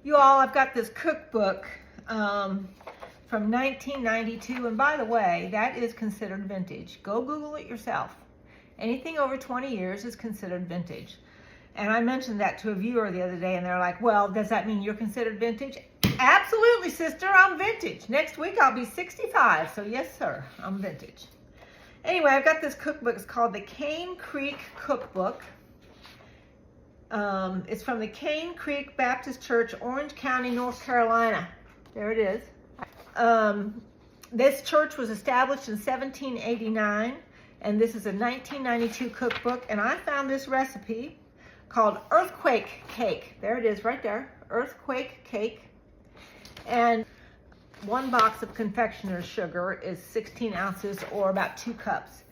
You all, I've got this cookbook from 1992, and by the way, that is considered vintage. Go Google it yourself. Anything over 20 years is considered vintage. And I mentioned that to a viewer the other day, and they're like, well, does that mean you're considered vintage? Absolutely, sister, I'm vintage. Next week I'll be 65, so yes, sir, I'm vintage. Anyway, I've got this cookbook. It's called the Cane Creek Cookbook. It's from the Cane Creek Baptist Church, Orange County, North Carolina. There it is. This church was established in 1789, and this is a 1992 cookbook, and I found this recipe called earthquake cake. There it is right there, earthquake cake. And 1 box of confectioner's sugar is 16 ounces or about 2 cups.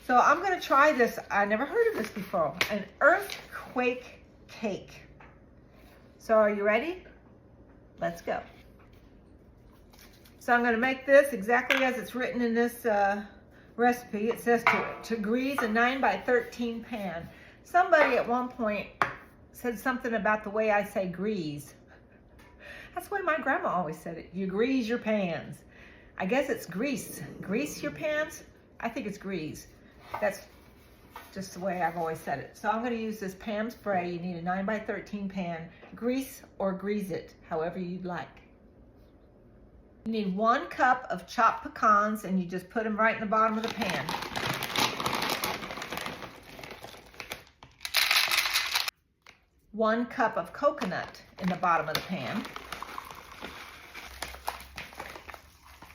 So I'm gonna try this. I never heard of this before, an earthquake cake. So are you ready? Let's go. So I'm gonna make this exactly as it's written in this recipe. It says to grease a 9 by 13 pan. Somebody at one point said something about the way I say grease. That's the way my grandma always said it. You grease your pans. I guess it's grease. Grease your pans? I think it's grease. That's just the way I've always said it. So I'm gonna use this Pam spray. You need a 9 by 13 pan. Grease or grease it, however you'd like. You need 1 cup of chopped pecans, and you just put them right in the bottom of the pan. One cup of coconut in the bottom of the pan.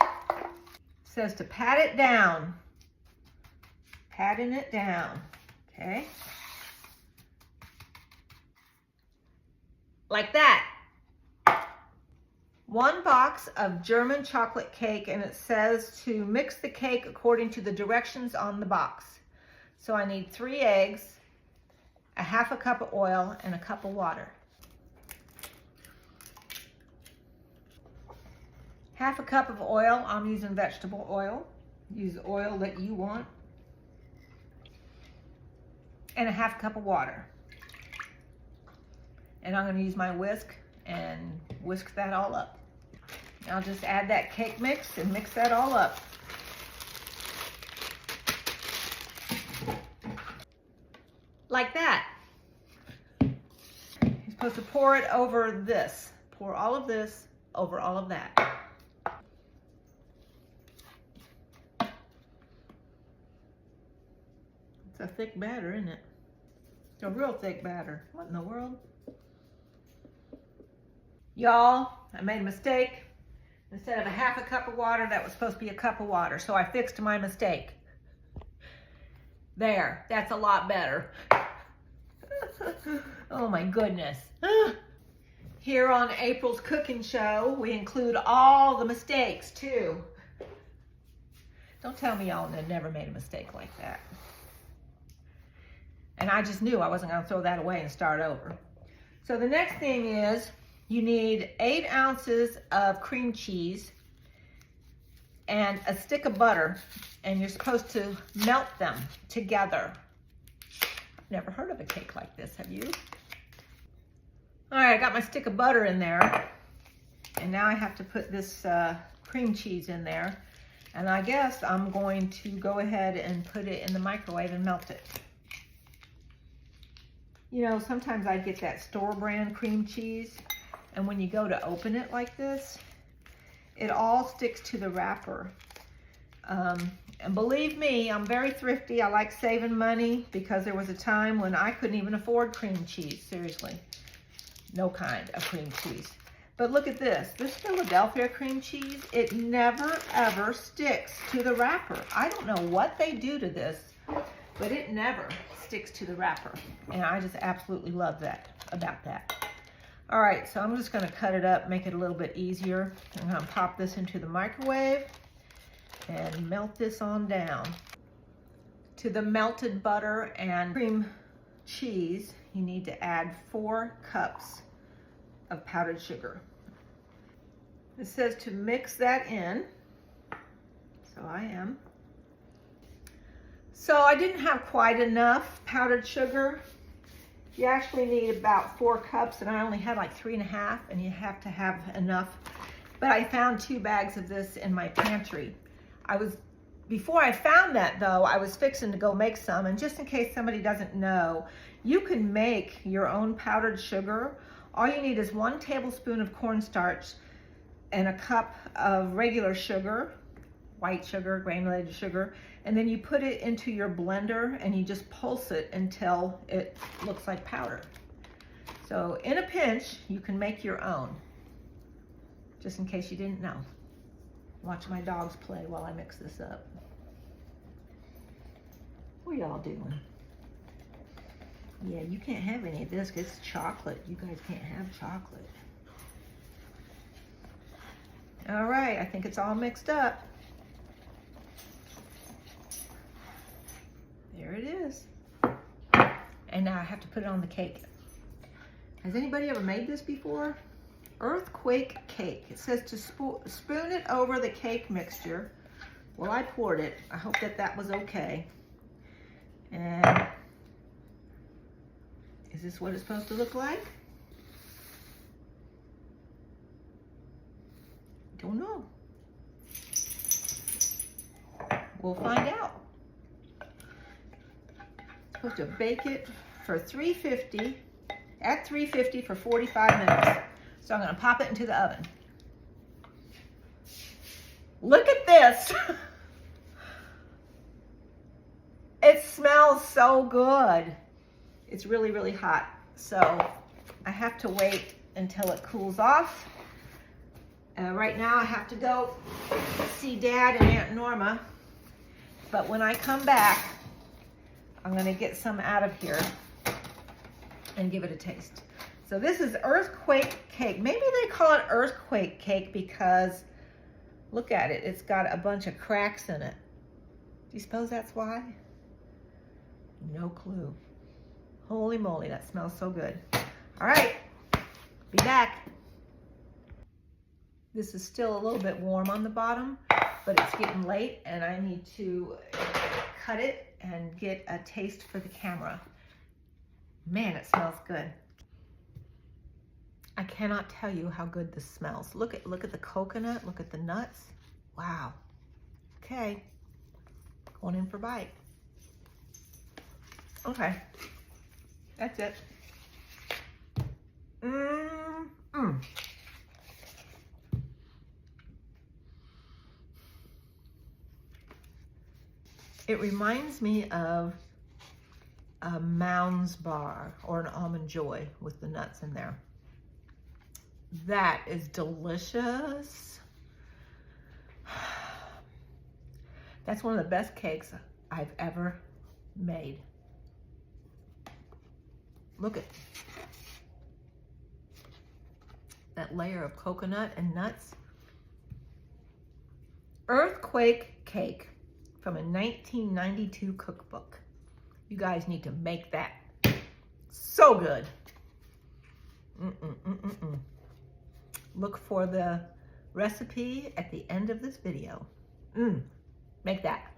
It says to pat it down. Patting it down, okay? Like that. 1 box of German chocolate cake, and it says to mix the cake according to the directions on the box. So I need 3 eggs, a 1/2 cup of oil, and a cup of water. 1/2 cup of oil. I'm using vegetable oil. Use oil that you want. And a 1/2 cup of water. And I'm going to use my whisk and whisk that all up. I'll just add that cake mix and mix that all up. Like that. You're supposed to pour it over this. Pour all of this over all of that. It's a thick batter, isn't it? It's a real thick batter. What in the world? Y'all, I made a mistake. Instead of a 1/2 cup of water, that was supposed to be a cup of water. So I fixed my mistake. There, that's a lot better. Oh my goodness. Here on April's cooking show, we include all the mistakes too. Don't tell me y'all never made a mistake like that. And I just knew I wasn't gonna throw that away and start over. So the next thing is, you need 8 ounces of cream cheese and a stick of butter, and you're supposed to melt them together. I've never heard of a cake like this, have you? All right, I got my stick of butter in there, and now I have to put this cream cheese in there, and I guess I'm going to go ahead and put it in the microwave and melt it. You know, sometimes I get that store brand cream cheese, and when you go to open it like this, it all sticks to the wrapper. And believe me, I'm very thrifty. I like saving money, because there was a time when I couldn't even afford cream cheese. Seriously, no kind of cream cheese. But look at this. This Philadelphia cream cheese, it never ever sticks to the wrapper. I don't know what they do to this, but it never sticks to the wrapper. And I just absolutely love that, about that. All right, so I'm just gonna cut it up, make it a little bit easier. I'm gonna pop this into the microwave and melt this on down. To the melted butter and cream cheese, you need to add 4 cups of powdered sugar. It says to mix that in, so I am. So I didn't have quite enough powdered sugar, You actually need about 4 cups, and I only had like 3.5, and you have to have enough. But I found 2 bags of this in my pantry. Before I found that though, I was fixing to go make some, and just in case somebody doesn't know, you can make your own powdered sugar. All you need is 1 tablespoon of cornstarch and a cup of regular sugar, white sugar, granulated sugar, and then you put it into your blender and you just pulse it until it looks like powder. So in a pinch, you can make your own, just in case you didn't know. Watch my dogs play while I mix this up. What y'all doing? Yeah, you can't have any of this 'cause it's chocolate. You guys can't have chocolate. All right, I think it's all mixed up. There it is. And now I have to put it on the cake. Has anybody ever made this before? Earthquake cake. It says to spoon it over the cake mixture. Well, I poured it. I hope that was okay. And is this what it's supposed to look like? Don't know. We'll find out. Supposed to bake it for 350, at 350 for 45 minutes. So I'm gonna pop it into the oven. Look at this. It smells so good. It's really, really hot. So I have to wait until it cools off. Right now I have to go see Dad and Aunt Norma. But when I come back, I'm gonna get some out of here and give it a taste. So this is earthquake cake. Maybe they call it earthquake cake because look at it. It's got a bunch of cracks in it. Do you suppose that's why? No clue. Holy moly, that smells so good. All right, be back. This is still a little bit warm on the bottom, but it's getting late and I need to cut it and get a taste for the camera. Man, it smells good. I cannot tell you how good this smells. Look at the coconut, look at the nuts. Wow. Okay, going in for a bite. Okay, that's it. It reminds me of a Mounds bar or an Almond Joy with the nuts in there. That is delicious. That's one of the best cakes I've ever made. Look at that layer of coconut and nuts. Earthquake cake from a 1992 cookbook. You guys need to make that. So good. Look for the recipe at the end of this video. Make that.